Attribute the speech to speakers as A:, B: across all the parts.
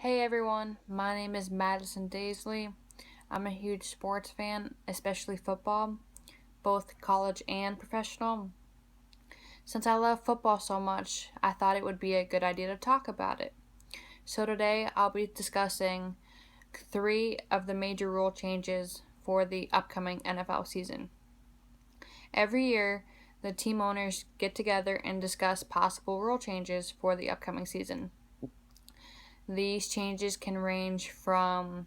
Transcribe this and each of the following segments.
A: Hey everyone, my name is Madison Daisley. I'm a huge sports fan, especially football, both college and professional. Since I love football so much, I thought it would be a good idea to talk about it. So today I'll be discussing three of the major rule changes for the upcoming NFL season. Every year, the team owners get together and discuss possible rule changes for the upcoming season. These changes can range from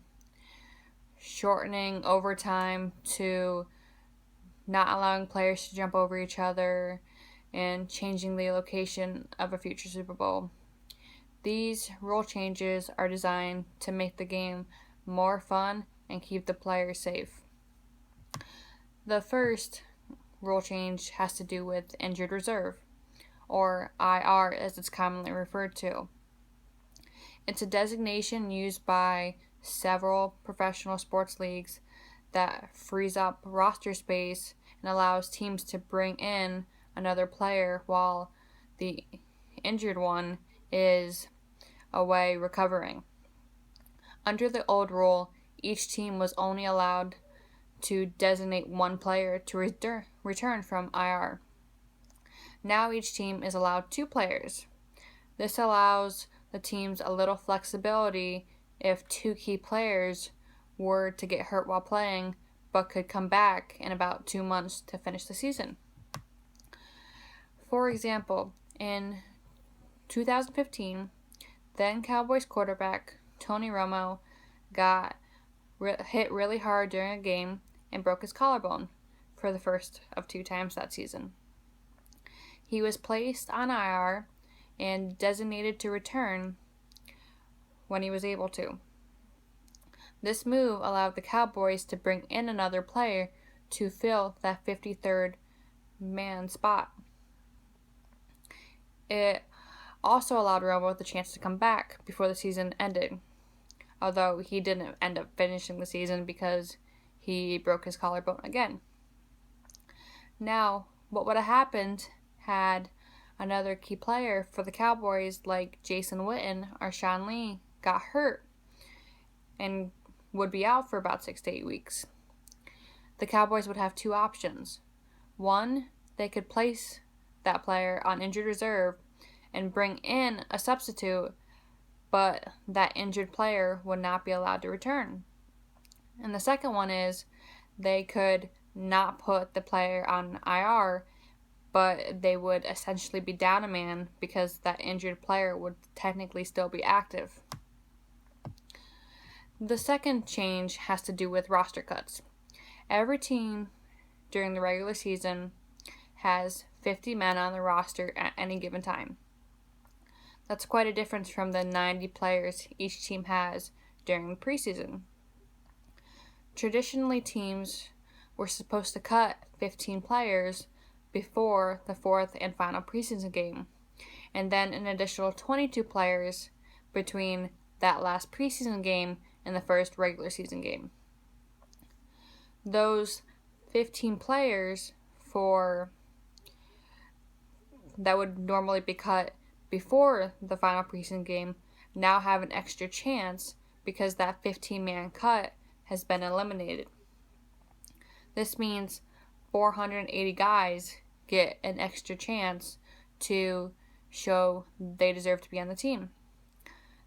A: shortening overtime to not allowing players to jump over each other and changing the location of a future Super Bowl. These rule changes are designed to make the game more fun and keep the players safe. The first rule change has to do with injured reserve, or IR as it's commonly referred to. It's a designation used by several professional sports leagues that frees up roster space and allows teams to bring in another player while the injured one is away recovering. Under the old rule, each team was only allowed to designate one player to return from IR. Now each team is allowed two players. This allows the teams a little flexibility if two key players were to get hurt while playing but could come back in about 2 months to finish the season. For example, in 2015, then Cowboys quarterback Tony Romo got hit really hard during a game and broke his collarbone for the first of 2 times that season. He was placed on IR and designated to return when he was able to. This move allowed the Cowboys to bring in another player to fill that 53rd man spot. It also allowed Romo the chance to come back before the season ended, although he didn't end up finishing the season because he broke his collarbone again. Now, what would have happened had another key player for the Cowboys like Jason Witten or Sean Lee got hurt and would be out for about 6 to 8 weeks? The Cowboys would have two options. One, they could place that player on injured reserve and bring in a substitute, but that injured player would not be allowed to return. And the second one is they could not put the player on IR, but they would essentially be down a man because that injured player would technically still be active. The second change has to do with roster cuts. Every team during the regular season has 50 men on the roster at any given time. That's quite a difference from the 90 players each team has during the preseason. Traditionally, teams were supposed to cut 15 players before the fourth and final preseason game, and then an additional 22 players between that last preseason game and the first regular season game. Those 15 players that would normally be cut before the final preseason game now have an extra chance because that 15-man cut has been eliminated. This means 480 guys get an extra chance to show they deserve to be on the team.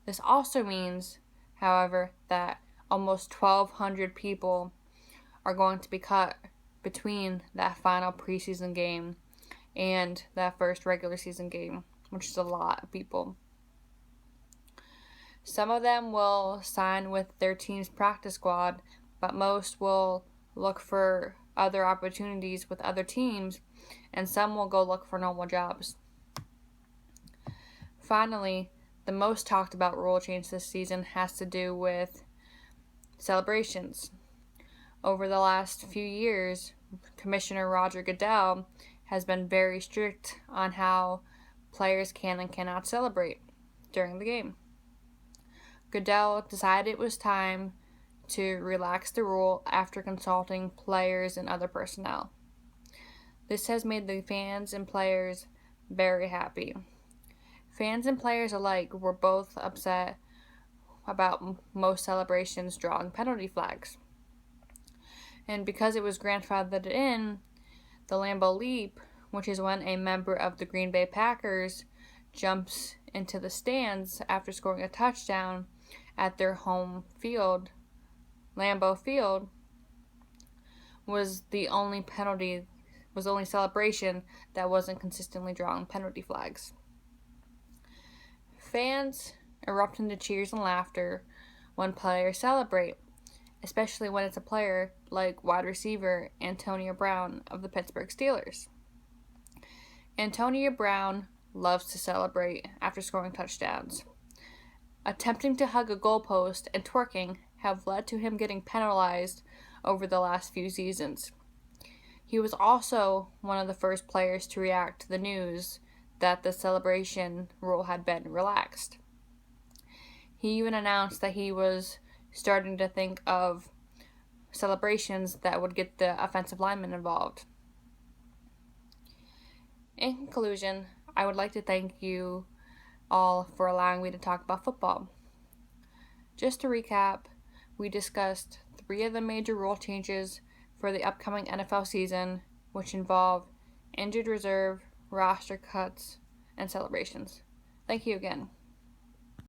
A: This also means, however, that almost 1,200 people are going to be cut between that final preseason game and that first regular season game, which is a lot of people. Some of them will sign with their team's practice squad, but most will look for other opportunities with other teams, and some will go look for normal jobs. Finally, the most talked about rule change this season has to do with celebrations. Over the last few years, Commissioner Roger Goodell has been very strict on how players can and cannot celebrate during the game. Goodell decided it was time to relax the rule after consulting players and other personnel. This has made the fans and players very happy. Fans and players alike were both upset about most celebrations drawing penalty flags. And because it was grandfathered in, the Lambeau Leap, which is when a member of the Green Bay Packers jumps into the stands after scoring a touchdown at their home field, Lambeau Field, was the only celebration that wasn't consistently drawing penalty flags. Fans erupt into cheers and laughter when players celebrate, especially when it's a player like wide receiver Antonio Brown of the Pittsburgh Steelers. Antonio Brown loves to celebrate after scoring touchdowns. Attempting to hug a goalpost and twerking have led to him getting penalized over the last few seasons. He was also one of the first players to react to the news that the celebration rule had been relaxed. He even announced that he was starting to think of celebrations that would get the offensive linemen involved. In conclusion, I would like to thank you all for allowing me to talk about football. Just to recap, we discussed 3 of the major rule changes for the upcoming NFL season, which involve injured reserve, roster cuts, and celebrations. Thank you again.